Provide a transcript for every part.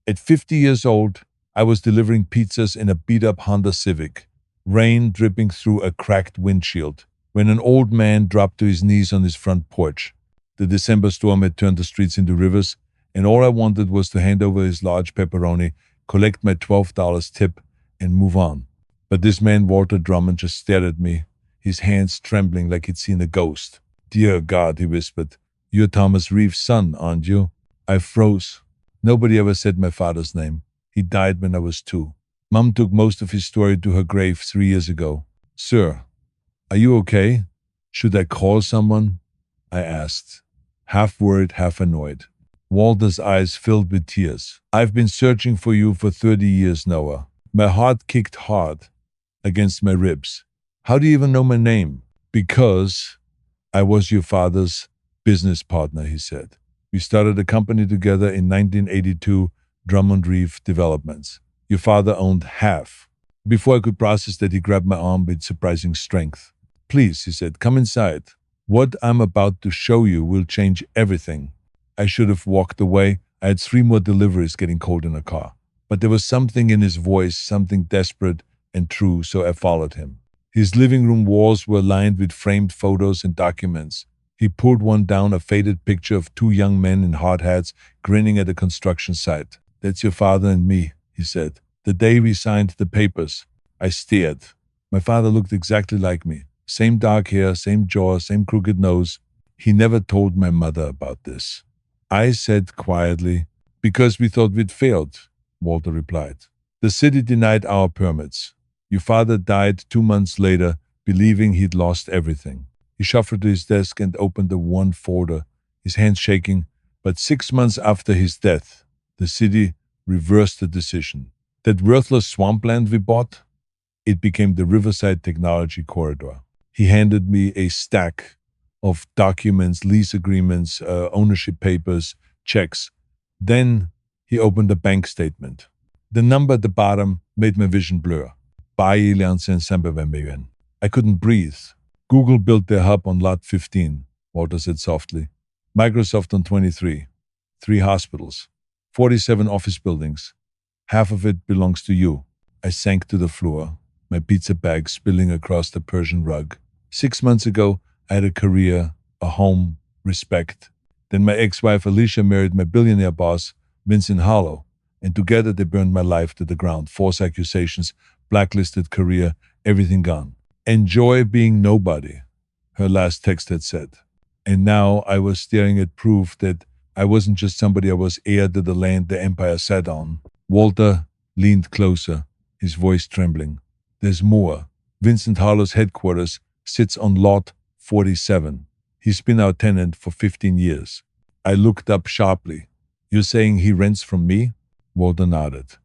At 50 years old, I was delivering pizzas in a beat-up Honda Civic, rain dripping through a cracked windshield, when an old man dropped to his knees on his front porch. The December storm had turned the streets into rivers, and all I wanted was to hand over his large pepperoni, collect my $12 tip, and move on. But this man, Walter Drummond, just stared at me, his hands trembling like he'd seen a ghost. "Dear God," he whispered, "you're Thomas Reeve's son, aren't you?" I froze. Nobody ever said my father's name. He died when I was 2. Mom took most of his story to her grave 3 years ago. "Sir, are you okay? Should I call someone?" I asked, half worried, half annoyed. Walter's eyes filled with tears. "I've been searching for you for 30 years, Noah." My heart kicked hard against my ribs. "How do you even know my name?" "Because I was your father's business partner," he said. "We started a company together in 1982, Drummond Reeve Developments. Your father owned half." Before I could process that, he grabbed my arm with surprising strength. "Please," he said, "come inside. What I'm about to show you will change everything." I should have walked away. I had 3 more deliveries getting cold in a car. But there was something in his voice, something desperate and true, so I followed him. His living room walls were lined with framed photos and documents. He pulled one down, a faded picture of 2 young men in hard hats grinning at a construction site. "That's your father and me," he said. "The day we signed the papers." I stared. My father looked exactly like me. Same dark hair, same jaw, same crooked nose. He never told my mother about this. I said quietly, "Because we thought we'd failed," Walter replied. "The city denied our permits. Your father died 2 months later, believing he'd lost everything." He shuffled to his desk and opened the one folder, his hands shaking. "But 6 months after his death, the city reversed the decision. That worthless swampland we bought, it became the Riverside Technology Corridor." He handed me a stack of documents, lease agreements, ownership papers, checks. Then he opened a bank statement. The number at the bottom made my vision blur. I couldn't breathe. "Google built their hub on Lot 15, Walter said softly. "Microsoft on 23. 3 hospitals. 47 office buildings. Half of it belongs to you." I sank to the floor, my pizza bag spilling across the Persian rug. 6 months ago, I had a career, a home, respect. Then my ex-wife Alicia married my billionaire boss, Vincent Harlow, and together they burned my life to the ground. False accusations, blacklisted career, everything gone. "Enjoy being nobody," her last text had said. And now I was staring at proof that I wasn't just somebody, I was heir to the land the empire sat on. Walter leaned closer, his voice trembling. "There's more. Vincent Harlow's headquarters sits on Lot 47. He's been our tenant for 15 years. I looked up sharply. "You're saying he rents from me?" Walter nodded.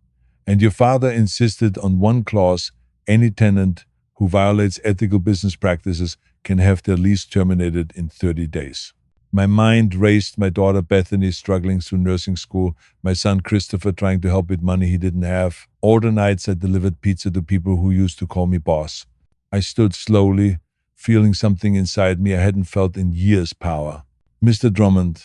"And your father insisted on one clause: any tenant who violates ethical business practices can have their lease terminated in 30 days. My mind raced. My daughter Bethany struggling through nursing school, my son Christopher trying to help with money he didn't have. All the nights I delivered pizza to people who used to call me boss. I stood slowly, feeling something inside me I hadn't felt in years. Power. "Mr. Drummond,"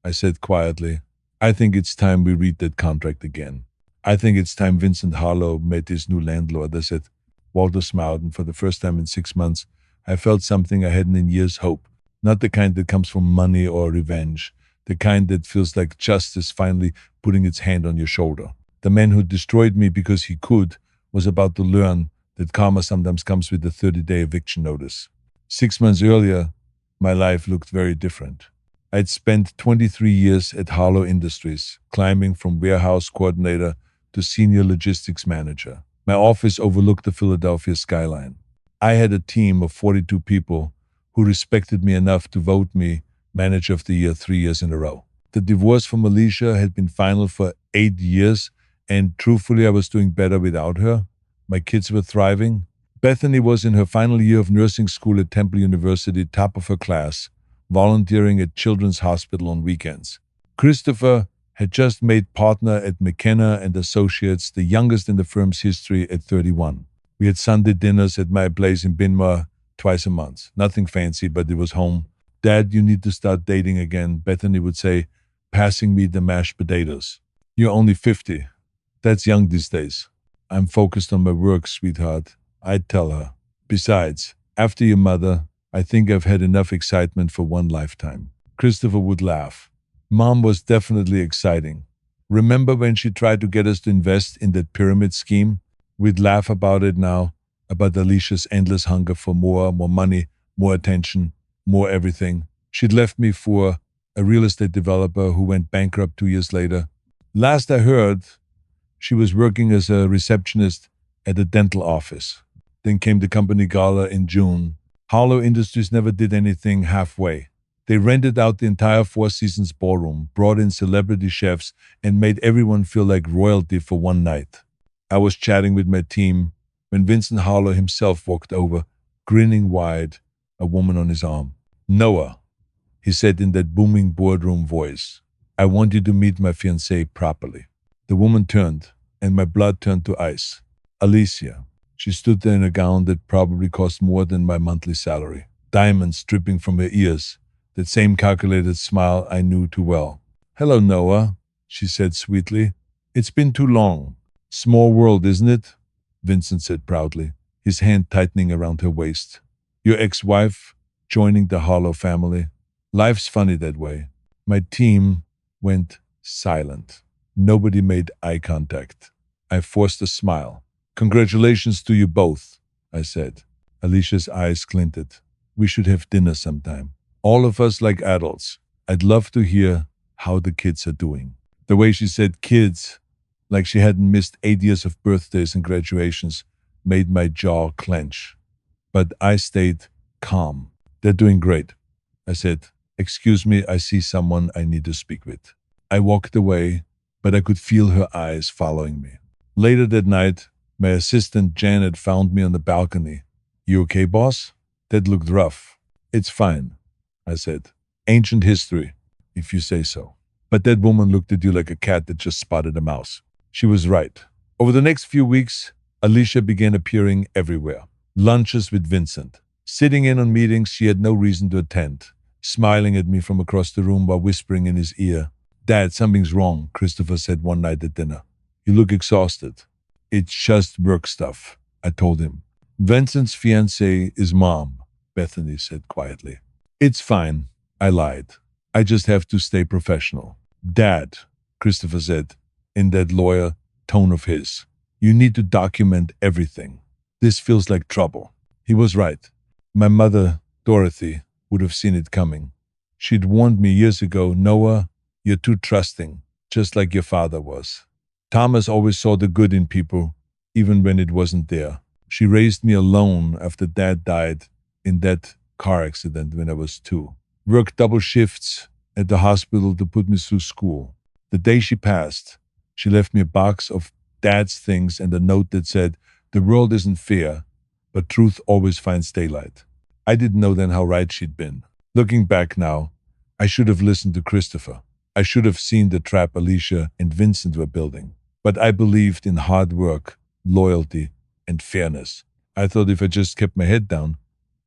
I said quietly, "I think it's time we read that contract again. I think it's time Vincent Harlow met his new landlord." I said. Walter smiled, and for the first time in 6 months, I felt something I hadn't in years: hope. Not the kind that comes from money or revenge. The kind that feels like justice finally putting its hand on your shoulder. The man who destroyed me because he could was about to learn that karma sometimes comes with a 30-day eviction notice. 6 months earlier, my life looked very different. I'd spent 23 years at Harlow Industries, climbing from warehouse coordinator to senior logistics manager. My office overlooked the Philadelphia skyline. I had a team of 42 people who respected me enough to vote me Manager of the Year 3 years in a row. The divorce from Alicia had been final for 8 years, and truthfully, I was doing better without her. My kids were thriving. Bethany was in her final year of nursing school at Temple University, top of her class, volunteering at Children's Hospital on weekends. Christopher had just made partner at McKenna and Associates, the youngest in the firm's history, at 31. We had Sunday dinners at my place in Binmar twice a month. Nothing fancy, but it was home. "Dad, you need to start dating again," Bethany would say, passing me the mashed potatoes. You're only 50. That's young these days. I'm focused on my work, sweetheart. I'd tell her. Besides, after your mother, I think I've had enough excitement for one lifetime. Christopher would laugh. Mom was definitely exciting. Remember when she tried to get us to invest in that pyramid scheme? We'd laugh about it now, about Alicia's endless hunger for more money, more attention, more everything. She'd left me for a real estate developer who went bankrupt 2 years later. Last I heard, she was working as a receptionist at a dental office. Then came the company gala in June. Harlow Industries never did anything halfway. They rented out the entire Four Seasons ballroom, brought in celebrity chefs, and made everyone feel like royalty for one night. I was chatting with my team when Vincent Harlow himself walked over, grinning wide, a woman on his arm. Noah, he said in that booming boardroom voice, I want you to meet my fiancée properly. The woman turned, and my blood turned to ice. Alicia. She stood there in a gown that probably cost more than my monthly salary. Diamonds dripping from her ears. That same calculated smile I knew too well. Hello, Noah, she said sweetly. It's been too long. Small world, isn't it? Vincent said proudly, his hand tightening around her waist. Your ex-wife joining the Harlow family. Life's funny that way. My team went silent. Nobody made eye contact. I forced a smile. Congratulations to you both, I said. Alicia's eyes glinted. We should have dinner sometime. All of us like adults. I'd love to hear how the kids are doing. The way she said kids, like she hadn't missed 8 years of birthdays and graduations, made my jaw clench. But I stayed calm. They're doing great. I said, excuse me, I see someone I need to speak with. I walked away, but I could feel her eyes following me. Later that night, my assistant Janet found me on the balcony. You okay, boss? That looked rough. It's fine, I said. Ancient history, if you say so. But that woman looked at you like a cat that just spotted a mouse. She was right. Over the next few weeks, Alicia began appearing everywhere. Lunches with Vincent. Sitting in on meetings she had no reason to attend. Smiling at me from across the room while whispering in his ear. Dad, something's wrong, Christopher said one night at dinner. You look exhausted. It's just work stuff, I told him. Vincent's fiancée is Mom, Bethany said quietly. It's fine, I lied. I just have to stay professional. Dad, Christopher said, in that lawyer tone of his. You need to document everything. This feels like trouble. He was right. My mother, Dorothy, would have seen it coming. She'd warned me years ago, Noah, you're too trusting, just like your father was. Thomas always saw the good in people, even when it wasn't there. She raised me alone after Dad died in that car accident when I was 2. Worked double shifts at the hospital to put me through school. The day she passed, she left me a box of Dad's things and a note that said, the world isn't fair, but truth always finds daylight. I didn't know then how right she'd been. Looking back now, I should have listened to Christopher. I should have seen the trap Alicia and Vincent were building. But I believed in hard work, loyalty, and fairness. I thought if I just kept my head down,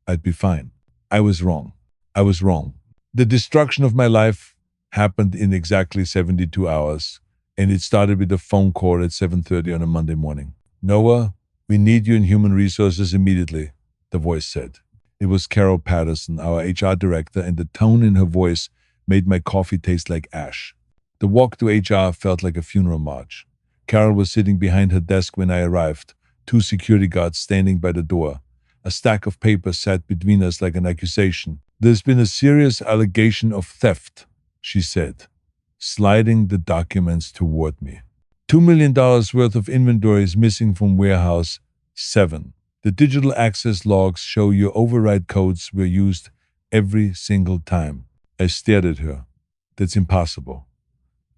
I'd be fine. I was wrong. I was wrong. The destruction of my life happened in exactly 72 hours, and it started with a phone call at 7:30 on a Monday morning. Noah, we need you in human resources immediately, the voice said. It was Carol Patterson, our HR director, and the tone in her voice made my coffee taste like ash. The walk to HR felt like a funeral march. Carol was sitting behind her desk when I arrived, 2 security guards standing by the door. A stack of papers sat between us like an accusation. There's been a serious allegation of theft, she said, sliding the documents toward me. $2 million worth of inventory is missing from warehouse 7. The digital access logs show your override codes were used every single time. I stared at her. That's impossible.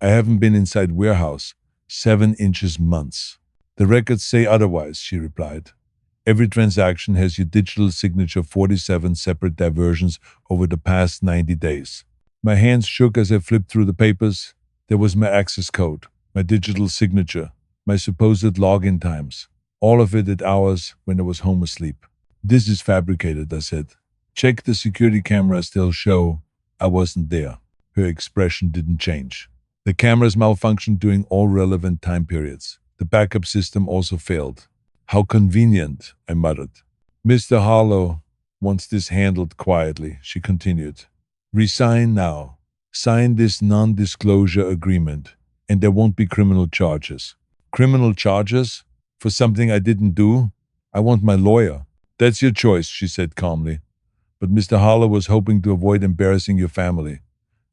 I haven't been inside warehouse 7 inches months. The records say otherwise, she replied. Every transaction has your digital signature 47 separate diversions over the past 90 days. My hands shook as I flipped through the papers. There was my access code, my digital signature, my supposed login times, all of it at hours when I was home asleep. This is fabricated, I said. Check the security cameras, they'll show I wasn't there. Her expression didn't change. The cameras malfunctioned during all relevant time periods. The backup system also failed. How convenient, I muttered. Mr. Harlow wants this handled quietly, she continued. Resign now. Sign this non-disclosure agreement, and there won't be criminal charges. Criminal charges? For something I didn't do? I want my lawyer. That's your choice, she said calmly. But Mr. Harlow was hoping to avoid embarrassing your family.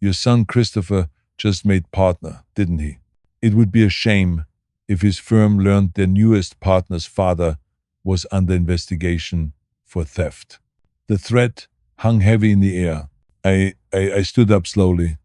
Your son Christopher just made partner, didn't he? It would be a shame if his firm learned their newest partner's father was under investigation for theft. The threat hung heavy in the air. I stood up slowly.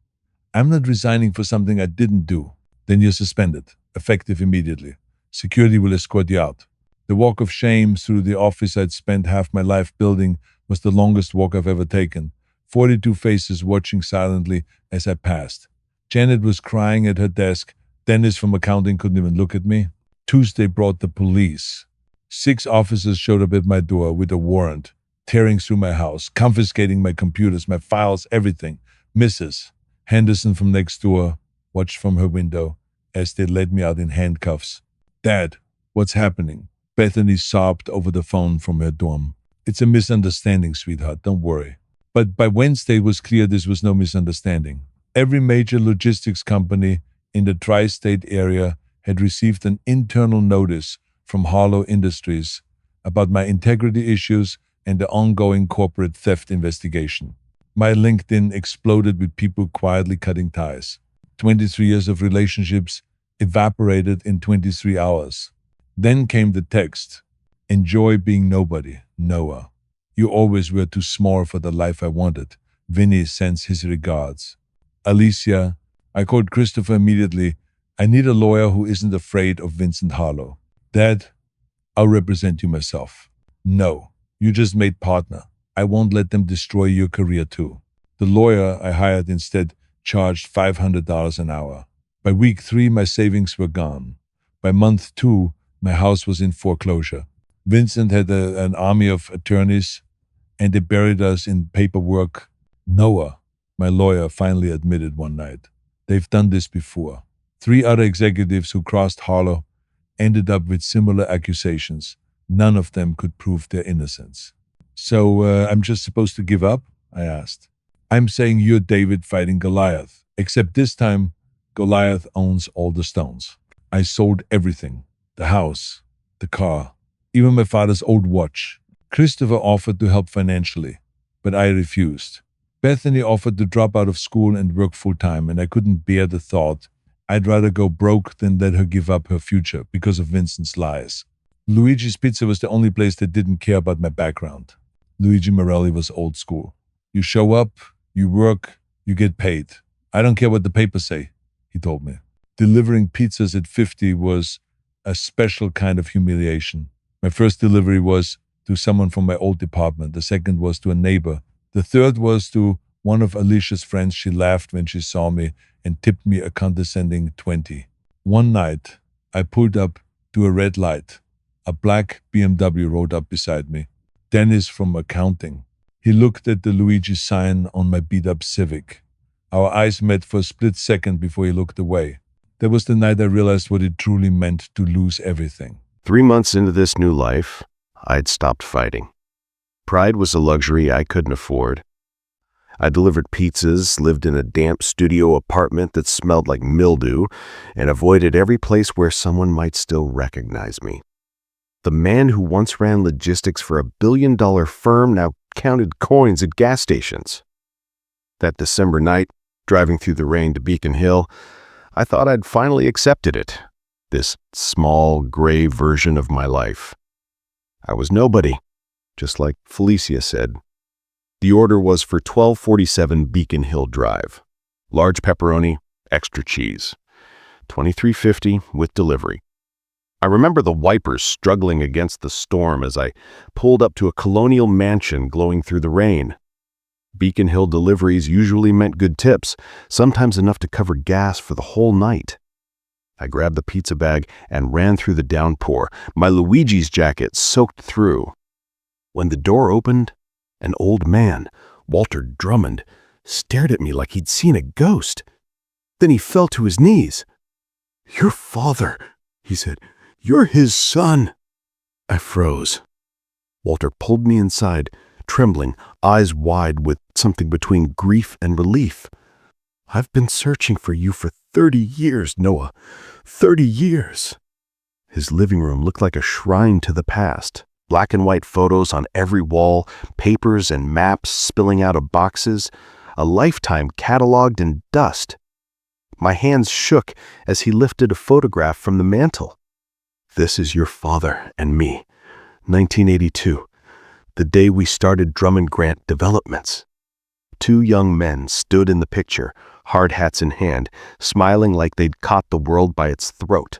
I'm not resigning for something I didn't do. Then you're suspended, effective immediately. Security will escort you out. The walk of shame through the office I'd spent half my life building was the longest walk I've ever taken. 42 faces watching silently as I passed. Janet was crying at her desk. Dennis from accounting couldn't even look at me. Tuesday brought the police. 6 officers showed up at my door with a warrant, tearing through my house, confiscating my computers, my files, everything. Mrs. Henderson from next door watched from her window as they led me out in handcuffs. Dad, what's happening? Bethany sobbed over the phone from her dorm. It's a misunderstanding, sweetheart, don't worry. But by Wednesday it was clear this was no misunderstanding. Every major logistics company in the tri-state area had received an internal notice from Harlow Industries about my integrity issues and the ongoing corporate theft investigation. My LinkedIn exploded with people quietly cutting ties. 23 years of relationships evaporated in 23 hours. Then came the text, enjoy being nobody, Noah. You always were too small for the life I wanted. Vinny sends his regards. Alicia, I called Christopher immediately. I need a lawyer who isn't afraid of Vincent Harlow. Dad, I'll represent you myself. No, you just made partner. I won't let them destroy your career too. The lawyer I hired instead charged $500 an hour. By week 3, my savings were gone. By month 2, my house was in foreclosure. Vincent had an army of attorneys, and they buried us in paperwork. Noah, my lawyer, finally admitted one night. They've done this before. 3 other executives who crossed Harlow ended up with similar accusations. None of them could prove their innocence. So I'm just supposed to give up? I asked. I'm saying you're David fighting Goliath, except this time Goliath owns all the stones. I sold everything, the house, the car, even my father's old watch. Christopher offered to help financially, but I refused. Bethany offered to drop out of school and work full-time, and I couldn't bear the thought. I'd rather go broke than let her give up her future because of Vincent's lies. Luigi's Pizza was the only place that didn't care about my background. Luigi Morelli was old school. You show up, you work, you get paid. I don't care what the papers say, he told me. Delivering pizzas at 50 was a special kind of humiliation. My first delivery was to someone from my old department. The second was to a neighbor. The third was to one of Alicia's friends. She laughed when she saw me and tipped me a condescending 20. One night, I pulled up to a red light. A black BMW rolled up beside me. Dennis from accounting. He looked at the Luigi sign on my beat-up Civic. Our eyes met for a split second before he looked away. That was the night I realized what it truly meant to lose everything. 3 months into this new life, I'd stopped fighting. Pride was a luxury I couldn't afford. I delivered pizzas, lived in a damp studio apartment that smelled like mildew, and avoided every place where someone might still recognize me. The man who once ran logistics for $1 billion firm now counted coins at gas stations. That December night, driving through the rain to Beacon Hill, I thought I'd finally accepted it, this small, gray version of my life. I was nobody, just like Felicia said. The order was for 1247 Beacon Hill Drive. Large pepperoni, extra cheese. $23.50 with delivery. I remember the wipers struggling against the storm as I pulled up to a colonial mansion glowing through the rain. Beacon Hill deliveries usually meant good tips, sometimes enough to cover gas for the whole night. I grabbed the pizza bag and ran through the downpour, my Luigi's jacket soaked through. When the door opened, an old man, Walter Drummond, stared at me like he'd seen a ghost. Then he fell to his knees. "Your father," he said. "You're his son." I froze. Walter pulled me inside, trembling, eyes wide with something between grief and relief. "I've been searching for you for 30 years, Noah. 30 years. His living room looked like a shrine to the past. Black and white photos on every wall, papers and maps spilling out of boxes, a lifetime cataloged in dust. My hands shook as he lifted a photograph from the mantel. "This is your father and me, 1982, the day we started Drummond Grant Developments." Two young men stood in the picture, hard hats in hand, smiling like they'd caught the world by its throat.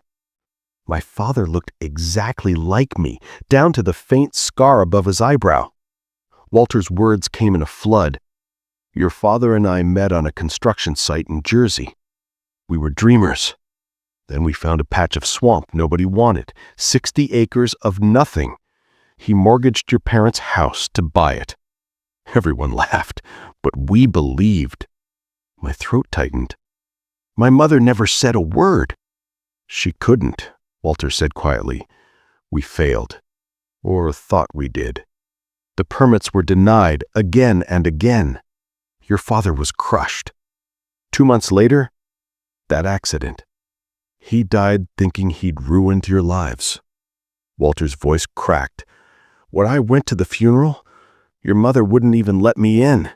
My father looked exactly like me, down to the faint scar above his eyebrow. Walter's words came in a flood. "Your father and I met on a construction site in Jersey. We were dreamers. Then we found a patch of swamp nobody wanted, 60 acres of nothing. He mortgaged your parents' house to buy it. Everyone laughed, but we believed." My throat tightened. My mother never said a word. "She couldn't," Walter said quietly. "We failed, or thought we did. The permits were denied again and again. Your father was crushed. 2 months later, that accident. He died thinking he'd ruined your lives." Walter's voice cracked. "When I went to the funeral, your mother wouldn't even let me in.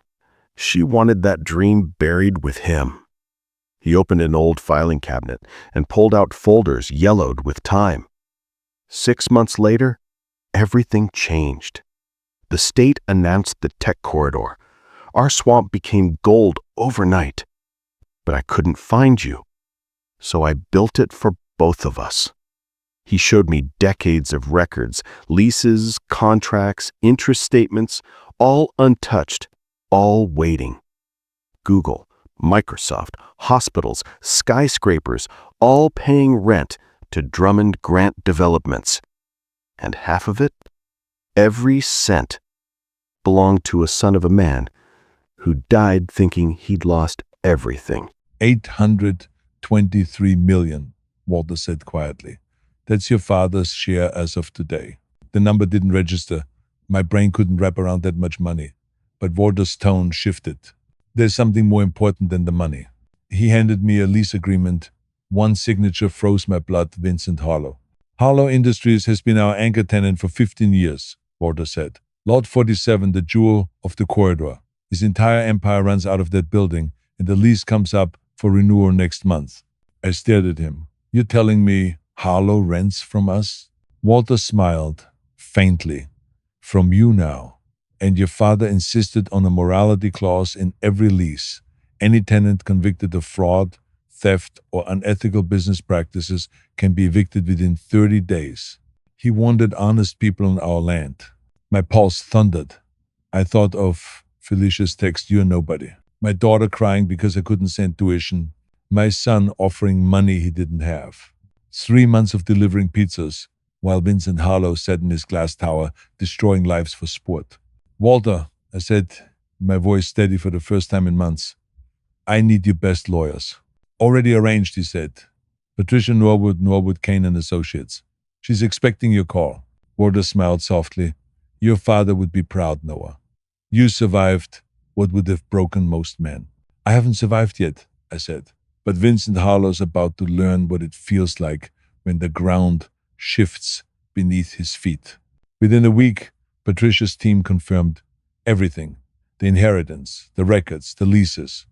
She wanted that dream buried with him." He opened an old filing cabinet and pulled out folders yellowed with time. 6 months later, everything changed. The state announced the tech corridor. Our swamp became gold overnight. But I couldn't find you. So I built it for both of us. He showed me decades of records, leases, contracts, interest statements, all untouched, all waiting. Google, Microsoft, hospitals, skyscrapers, all paying rent to Drummond Grant Developments. And half of it, every cent, belonged to a son of a man who died thinking he'd lost everything. 823 million, Walter said quietly. That's your father's share as of today. The number didn't register. My brain couldn't wrap around that much money. But Walter's tone shifted. There's something more important than the money. He handed me a lease agreement. One signature froze my blood. Vincent Harlow. Harlow Industries has been our anchor tenant for 15 years, Walter said. Lot 47, the jewel of the corridor. His entire empire runs out of that building, and the lease comes up for renewal next month. I stared at him. You're telling me Harlow rents from us? Walter smiled, faintly. From you now. And your father insisted on a morality clause in every lease. Any tenant convicted of fraud, theft, or unethical business practices can be evicted within 30 days. He wanted honest people on our land. My pulse thundered. I thought of Felicia's text, "You're nobody." My daughter crying because I couldn't send tuition. My son offering money he didn't have. 3 months of delivering pizzas, while Vincent Harlow sat in his glass tower, destroying lives for sport. "Walter," I said, my voice steady for the first time in months, "I need your best lawyers." "Already arranged," he said. "Patricia Norwood, Kane and Associates. She's expecting your call." Walter smiled softly. "Your father would be proud, Noah. You survived what would have broken most men." "I haven't survived yet," I said. "But Vincent Harlow's about to learn what it feels like when the ground shifts beneath his feet." Within a week, Patricia's team confirmed everything. The inheritance, the records, the leases.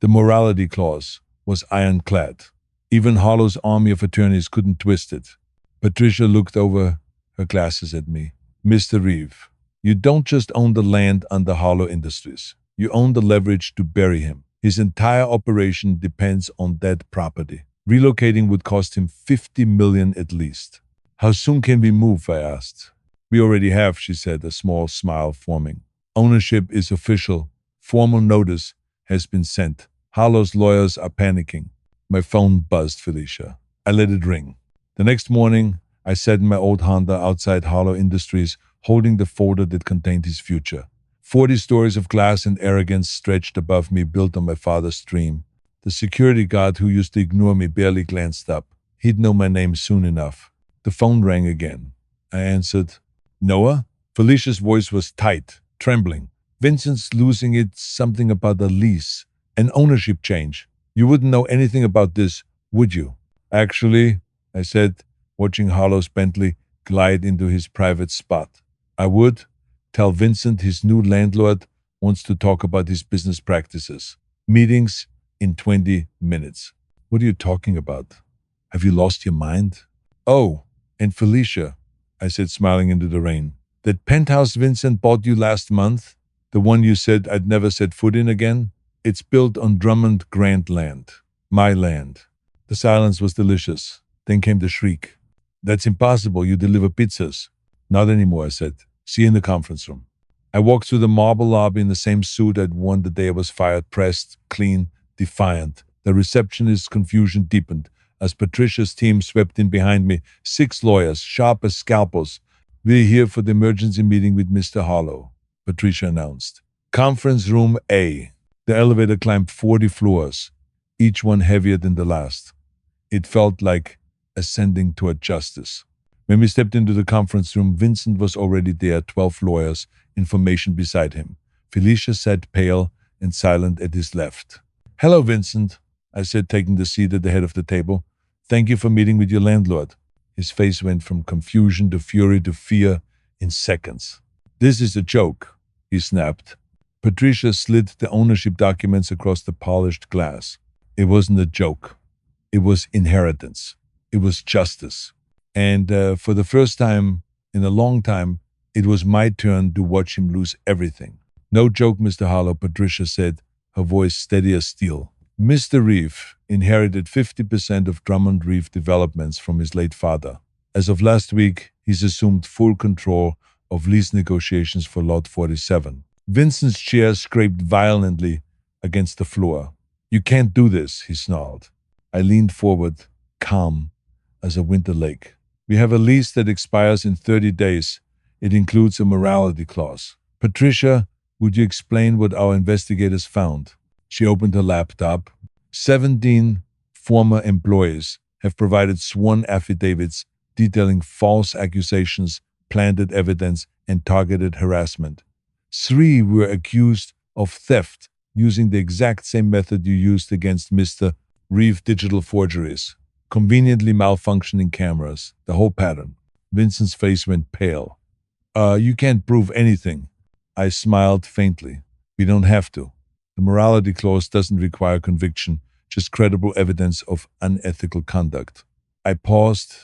The morality clause was ironclad. Even Harlow's army of attorneys couldn't twist it. Patricia looked over her glasses at me. "Mr. Reeve, you don't just own the land under Harlow Industries. You own the leverage to bury him. His entire operation depends on that property. Relocating would cost him $50 million at least." "How soon can we move?" I asked. "We already have," she said, a small smile forming. "Ownership is official. Formal notice has been sent. Harlow's lawyers are panicking." My phone buzzed, Felicia. I let it ring. The next morning, I sat in my old Honda outside Harlow Industries, holding the folder that contained his future. 40 stories of glass and arrogance stretched above me, built on my father's dream. The security guard who used to ignore me barely glanced up. He'd know my name soon enough. The phone rang again. I answered. Noah? Felicia's voice was tight, trembling. Vincent's losing it, something about a lease, an ownership change. You wouldn't know anything about this, would you? Actually, I said, watching Harlow's Bentley glide into his private spot. I would tell Vincent his new landlord wants to talk about his business practices. Meetings in 20 minutes. What are you talking about? Have you lost your mind? Oh, and Felicia, I said, smiling into the rain. That penthouse Vincent bought you last month, the one you said I'd never set foot in again, it's built on Drummond Grant land. My land. The silence was delicious. Then came the shriek. That's impossible. You deliver pizzas. Not anymore, I said. See you in the conference room. I walked through the marble lobby in the same suit I'd worn the day I was fired, pressed, clean, defiant. The receptionist's confusion deepened as Patricia's team swept in behind me. 6 lawyers, sharp as scalpels. We're here for the emergency meeting with Mr. Harlow, Patricia announced. Conference room A. The elevator climbed 40 floors, each one heavier than the last. It felt like ascending toward justice. When we stepped into the conference room, Vincent was already there, 12 lawyers, information beside him. Felicia sat pale and silent at his left. Hello, Vincent, I said, taking the seat at the head of the table. Thank you for meeting with your landlord. His face went from confusion to fury to fear in seconds. This is a joke, he snapped. Patricia slid the ownership documents across the polished glass. It wasn't a joke. It was inheritance. It was justice. And for the first time in a long time, it was my turn to watch him lose everything. No joke, Mr. Harlow, Patricia said, her voice steady as steel. Mr. Reeve inherited 50% of Drummond Reeve Developments from his late father. As of last week, he's assumed full control of lease negotiations for Lot 47. Vincent's chair scraped violently against the floor. You can't do this, he snarled. I leaned forward, calm as a winter lake. We have a lease that expires in 30 days. It includes a morality clause. Patricia, would you explain what our investigators found? She opened her laptop. 17 former employees have provided sworn affidavits detailing false accusations, planted evidence, and targeted harassment. 3 were accused of theft using the exact same method you used against Mr. Reeve, digital forgeries, conveniently malfunctioning cameras, the whole pattern. Vincent's face went pale. You can't prove anything. I smiled faintly. We don't have to. The morality clause doesn't require conviction, just credible evidence of unethical conduct. I paused,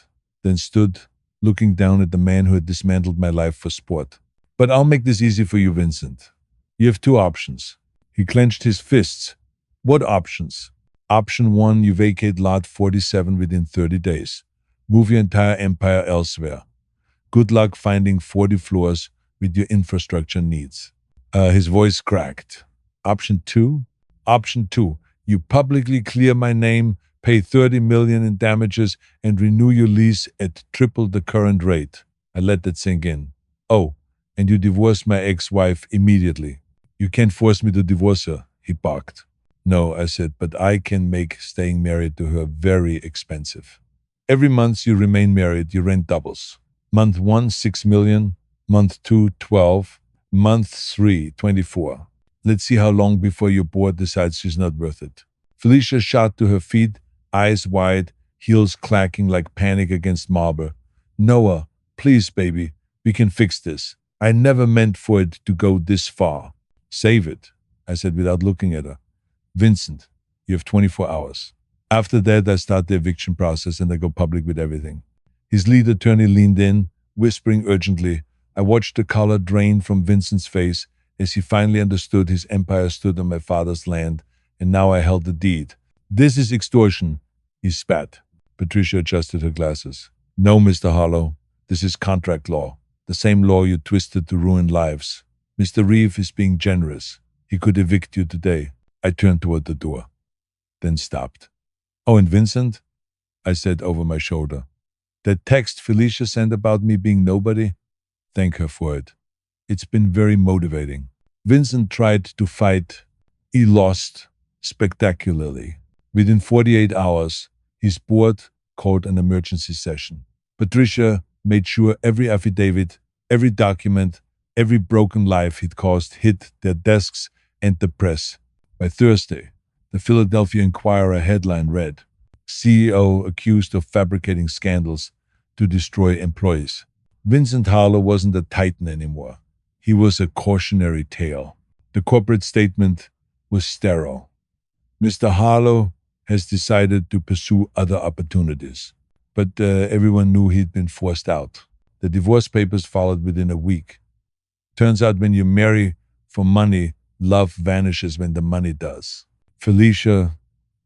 then stood, looking down at the man who had dismantled my life for sport. But I'll make this easy for you, Vincent. You have 2 options. He clenched his fists. What options? Option 1, you vacate Lot 47 within 30 days. Move your entire empire elsewhere. Good luck finding 40 floors with your infrastructure needs. His voice cracked. Option 2? Option 2, you publicly clear my name, pay $30 million in damages, and renew your lease at triple the current rate. I let that sink in. Oh, and you divorce my ex-wife immediately. You can't force me to divorce her, he barked. No, I said, but I can make staying married to her very expensive. Every month you remain married, your rent doubles. Month 1, $6 million. Month 2, 12. Month 3, 24. Let's see how long before your board decides she's not worth it. Felicia shot to her feet, eyes wide, heels clacking like panic against marble. Noah, please, baby, we can fix this. I never meant for it to go this far. Save it, I said without looking at her. Vincent, you have 24 hours. After that, I start the eviction process and I go public with everything. His lead attorney leaned in, whispering urgently. I watched the color drain from Vincent's face as he finally understood his empire stood on my father's land, and now I held the deed. This is extortion, he spat. Patricia adjusted her glasses. No, Mr. Harlow, this is contract law. The same law you twisted to ruin lives. Mr. Reeve is being generous. He could evict you today. I turned toward the door, then stopped. Oh, and Vincent? I said over my shoulder. That text Felicia sent about me being nobody? Thank her for it. It's been very motivating. Vincent tried to fight. He lost spectacularly. Within 48 hours, his board called an emergency session. Patricia made sure every affidavit, every document, every broken life he'd caused hit their desks and the press. By Thursday, the Philadelphia Inquirer headline read, CEO accused of fabricating scandals to destroy employees. Vincent Harlow wasn't a titan anymore. He was a cautionary tale. The corporate statement was sterile. Mr. Harlow has decided to pursue other opportunities. But everyone knew he'd been forced out. The divorce papers followed within a week. Turns out when you marry for money, love vanishes when the money does. Felicia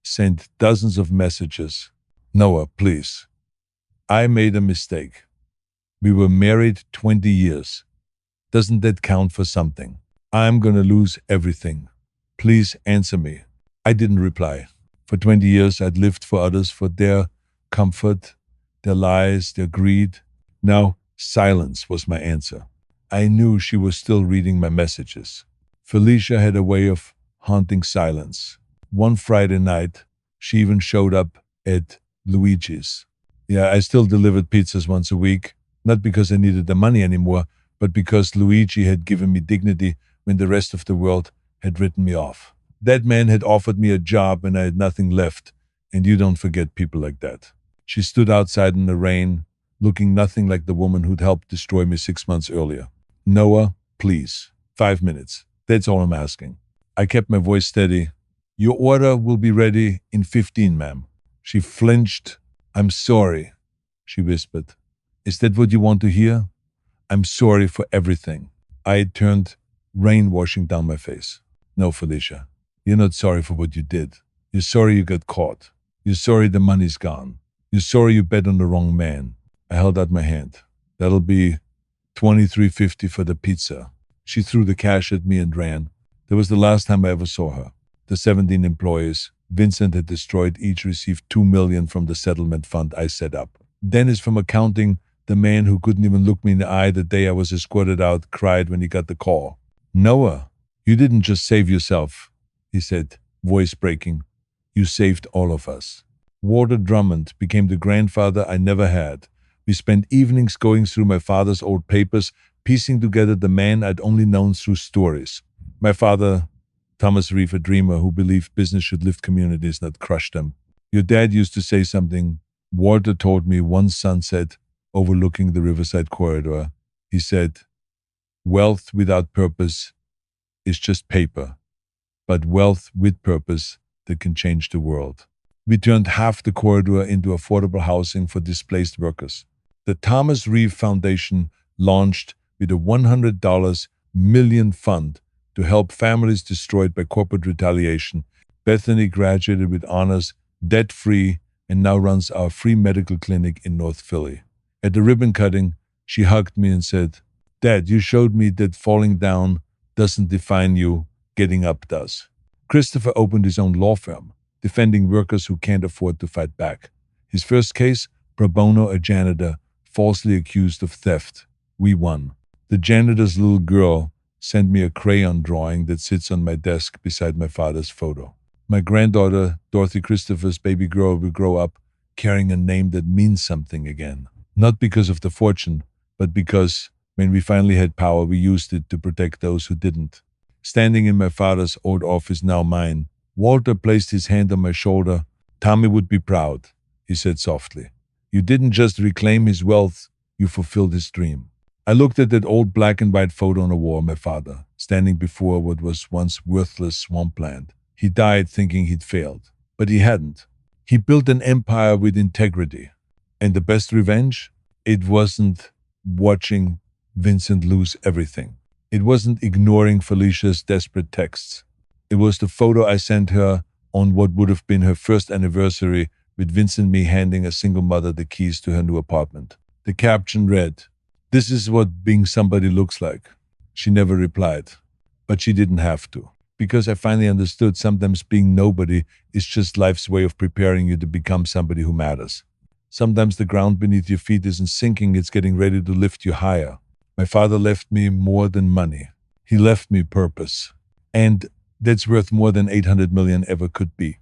sent dozens of messages. Noah, please. I made a mistake. We were married 20 years. Doesn't that count for something? I'm gonna lose everything. Please answer me. I didn't reply. For 20 years, I'd lived for others, for their comfort, their lies, their greed. Now, silence was my answer. I knew she was still reading my messages. Felicia had a way of haunting silence. One Friday night, she even showed up at Luigi's. Yeah, I still delivered pizzas once a week, not because I needed the money anymore, but because Luigi had given me dignity when the rest of the world had written me off. That man had offered me a job when I had nothing left, and you don't forget people like that. She stood outside in the rain, looking nothing like the woman who'd helped destroy me 6 months earlier. Noah, please, 5 minutes. That's all I'm asking. I kept my voice steady. Your order will be ready in 15, ma'am. She flinched. I'm sorry, she whispered. Is that what you want to hear? I'm sorry for everything. I turned, rain washing down my face. No, Felicia, you're not sorry for what you did. You're sorry you got caught. You're sorry the money's gone. You're sorry you bet on the wrong man. I held out my hand. That'll be $23.50 for the pizza. She threw the cash at me and ran. That was the last time I ever saw her. The 17 employees Vincent had destroyed each received $2 million from the settlement fund I set up. Dennis from accounting, the man who couldn't even look me in the eye the day I was escorted out, cried when he got the call. Noah, you didn't just save yourself, he said, voice breaking. You saved all of us. Walter Drummond became the grandfather I never had. We spent evenings going through my father's old papers, piecing together the man I'd only known through stories. My father, Thomas Reeve, a dreamer who believed business should lift communities, not crush them. Your dad used to say something. Walter told me one sunset overlooking the Riverside corridor. He said, wealth without purpose is just paper, but wealth with purpose that can change the world. We turned half the corridor into affordable housing for displaced workers. The Thomas Reeve Foundation launched with a $100 million fund to help families destroyed by corporate retaliation. Bethany graduated with honors, debt-free, and now runs our free medical clinic in North Philly. At the ribbon cutting, she hugged me and said, Dad, you showed me that falling down doesn't define you, getting up does. Christopher opened his own law firm, defending workers who can't afford to fight back. His first case, pro bono, a janitor, falsely accused of theft. We won. The janitor's little girl sent me a crayon drawing that sits on my desk beside my father's photo. My granddaughter, Dorothy Christopher's baby girl, will grow up carrying a name that means something again. Not because of the fortune, but because when we finally had power, we used it to protect those who didn't. Standing in my father's old office, now mine, Walter placed his hand on my shoulder. Tommy would be proud, he said softly. You didn't just reclaim his wealth, you fulfilled his dream. I looked at that old black and white photo on a wall of my father, standing before what was once worthless swampland. He died thinking he'd failed, but he hadn't. He built an empire with integrity. And the best revenge? It wasn't watching Vincent lose everything. It wasn't ignoring Felicia's desperate texts. It was the photo I sent her on what would have been her first anniversary, with Vincent and me handing a single mother the keys to her new apartment. The caption read, "This is what being somebody looks like." She never replied, but she didn't have to, because I finally understood sometimes being nobody is just life's way of preparing you to become somebody who matters. Sometimes the ground beneath your feet isn't sinking, it's getting ready to lift you higher. My father left me more than money. He left me purpose. And that's worth more than 800 million ever could be.